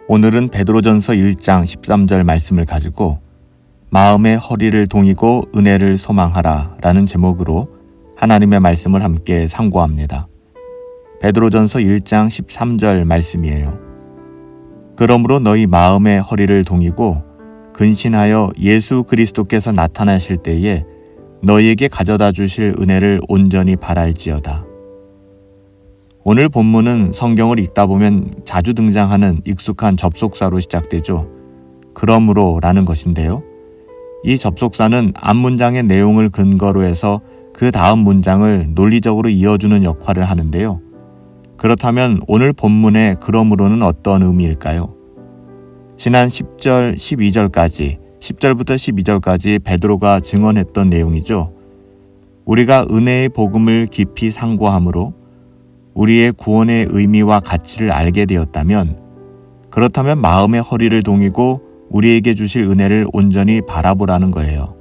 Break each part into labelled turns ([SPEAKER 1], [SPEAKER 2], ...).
[SPEAKER 1] 오늘은 베드로전서 1장 13절 말씀을 가지고 마음의 허리를 동이고 은혜를 소망하라 라는 제목으로 하나님의 말씀을 함께 상고합니다. 베드로전서 1장 13절 말씀이에요. 그러므로 너희 마음의 허리를 동이고 근신하여 예수 그리스도께서 나타나실 때에 너희에게 가져다 주실 은혜를 온전히 바랄지어다. 오늘 본문은 성경을 읽다 보면 자주 등장하는 익숙한 접속사로 시작되죠. 그러므로 라는 것인데요. 이 접속사는 앞문장의 내용을 근거로 해서 그 다음 문장을 논리적으로 이어주는 역할을 하는데요. 그렇다면 오늘 본문의 그러므로는 어떤 의미일까요? 지난 10절, 12절까지, 10절부터 12절까지 베드로가 증언했던 내용이죠. 우리가 은혜의 복음을 깊이 상고함으로 우리의 구원의 의미와 가치를 알게 되었다면, 그렇다면 마음의 허리를 동이고 우리에게 주실 은혜를 온전히 바라보라는 거예요.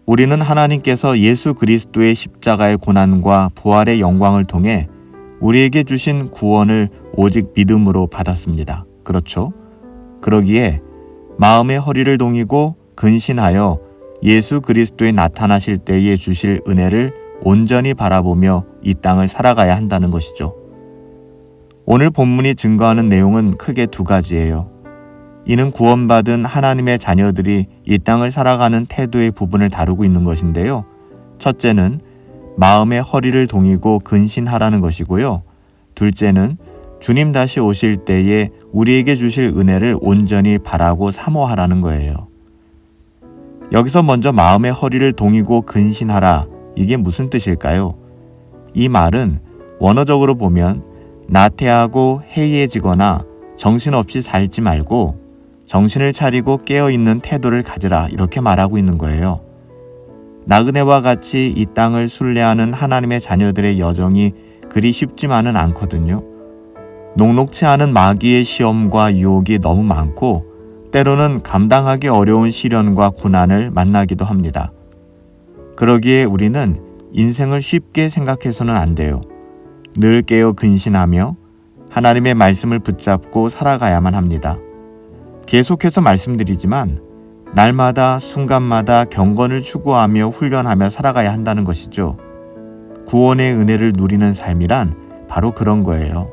[SPEAKER 1] 우리는 하나님께서 예수 그리스도의 십자가의 고난과 부활의 영광을 통해 우리에게 주신 구원을 오직 믿음으로 받았습니다. 그렇죠? 그러기에 마음의 허리를 동이고 근신하여 예수 그리스도에 나타나실 때에 주실 은혜를 온전히 바라보며 이 땅을 살아가야 한다는 것이죠. 오늘 본문이 증거하는 내용은 크게 두 가지예요. 이는 구원받은 하나님의 자녀들이 이 땅을 살아가는 태도의 부분을 다루고 있는 것인데요. 첫째는 마음의 허리를 동이고 근신하라는 것이고요. 둘째는 주님 다시 오실 때에 우리에게 주실 은혜를 온전히 바라고 사모하라는 거예요. 여기서 먼저 마음의 허리를 동이고 근신하라, 이게 무슨 뜻일까요? 이 말은 원어적으로 보면 나태하고 해이해지거나 정신없이 살지 말고 정신을 차리고 깨어있는 태도를 가지라, 이렇게 말하고 있는 거예요. 나그네와 같이 이 땅을 순례하는 하나님의 자녀들의 여정이 그리 쉽지만은 않거든요. 녹록치 않은 마귀의 시험과 유혹이 너무 많고 때로는 감당하기 어려운 시련과 고난을 만나기도 합니다. 그러기에 우리는 인생을 쉽게 생각해서는 안 돼요. 늘 깨어 근신하며 하나님의 말씀을 붙잡고 살아가야만 합니다. 계속해서 말씀드리지만 날마다 순간마다 경건을 추구하며 훈련하며 살아가야 한다는 것이죠. 구원의 은혜를 누리는 삶이란 바로 그런 거예요.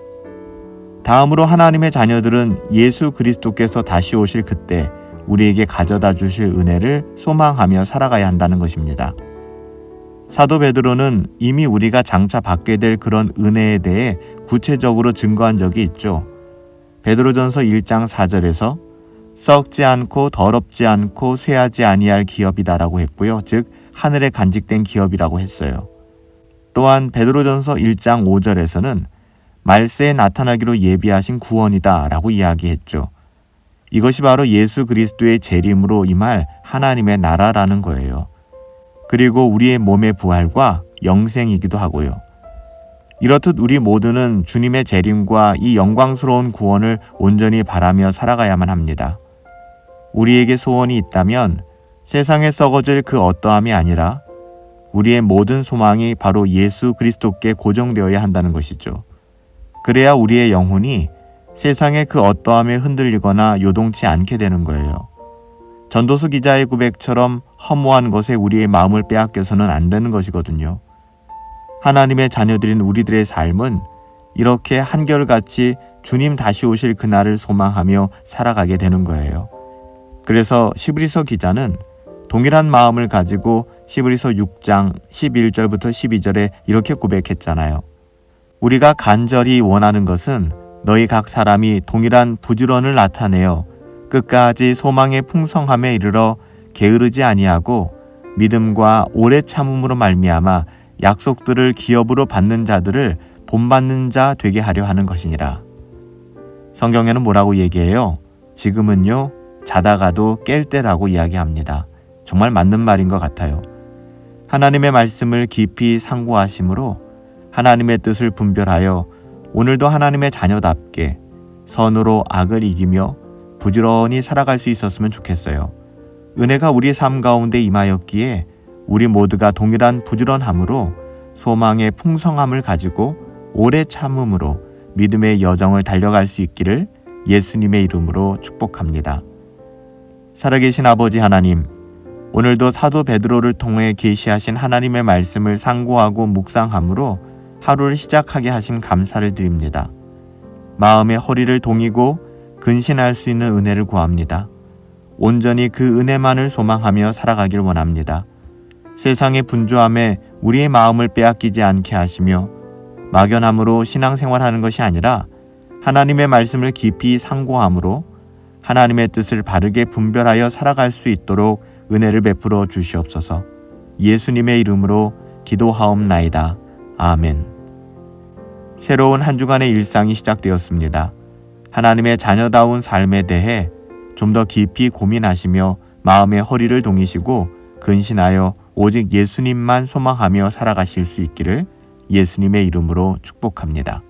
[SPEAKER 1] 다음으로 하나님의 자녀들은 예수 그리스도께서 다시 오실 그때 우리에게 가져다 주실 은혜를 소망하며 살아가야 한다는 것입니다. 사도 베드로는 이미 우리가 장차 받게 될 그런 은혜에 대해 구체적으로 증거한 적이 있죠. 베드로전서 1장 4절에서 썩지 않고 더럽지 않고 쇠하지 아니할 기업이다라고 했고요. 즉 하늘에 간직된 기업이라고 했어요. 또한 베드로전서 1장 5절에서는 말세에 나타나기로 예비하신 구원이다라고 이야기했죠. 이것이 바로 예수 그리스도의 재림으로 임할 하나님의 나라라는 거예요. 그리고 우리의 몸의 부활과 영생이기도 하고요. 이렇듯 우리 모두는 주님의 재림과 이 영광스러운 구원을 온전히 바라며 살아가야만 합니다. 우리에게 소원이 있다면 세상에 썩어질 그 어떠함이 아니라 우리의 모든 소망이 바로 예수 그리스도께 고정되어야 한다는 것이죠. 그래야 우리의 영혼이 세상의 그 어떠함에 흔들리거나 요동치 않게 되는 거예요. 전도서 기자의 고백처럼 허무한 것에 우리의 마음을 빼앗겨서는 안 되는 것이거든요. 하나님의 자녀들인 우리들의 삶은 이렇게 한결같이 주님 다시 오실 그날을 소망하며 살아가게 되는 거예요. 그래서 시브리서 기자는 동일한 마음을 가지고 시브리서 6장 11절부터 12절에 이렇게 고백했잖아요. 우리가 간절히 원하는 것은 너희 각 사람이 동일한 부지런을 나타내어 끝까지 소망의 풍성함에 이르러 게으르지 아니하고 믿음과 오래 참음으로 말미암아 약속들을 기업으로 받는 자들을 본받는 자 되게 하려 하는 것이니라. 성경에는 뭐라고 얘기해요? 지금은요, 자다가도 깰 때라고 이야기합니다. 정말 맞는 말인 것 같아요. 하나님의 말씀을 깊이 상고하심으로 하나님의 뜻을 분별하여 오늘도 하나님의 자녀답게 선으로 악을 이기며 부지런히 살아갈 수 있었으면 좋겠어요. 은혜가 우리 삶 가운데 임하였기에 우리 모두가 동일한 부지런함으로 소망의 풍성함을 가지고 오래 참음으로 믿음의 여정을 달려갈 수 있기를 예수님의 이름으로 축복합니다. 살아계신 아버지 하나님, 오늘도 사도 베드로를 통해 계시하신 하나님의 말씀을 상고하고 묵상함으로 하루를 시작하게 하심 감사를 드립니다. 마음의 허리를 동이고 근신할 수 있는 은혜를 구합니다. 온전히 그 은혜만을 소망하며 살아가길 원합니다. 세상의 분주함에 우리의 마음을 빼앗기지 않게 하시며 막연함으로 신앙생활하는 것이 아니라 하나님의 말씀을 깊이 상고함으로 하나님의 뜻을 바르게 분별하여 살아갈 수 있도록 은혜를 베풀어 주시옵소서. 예수님의 이름으로 기도하옵나이다. 아멘. 새로운 한 주간의 일상이 시작되었습니다. 하나님의 자녀다운 삶에 대해 좀 더 깊이 고민하시며 마음의 허리를 동이시고 근신하여 오직 예수님만 소망하며 살아가실 수 있기를 예수님의 이름으로 축복합니다.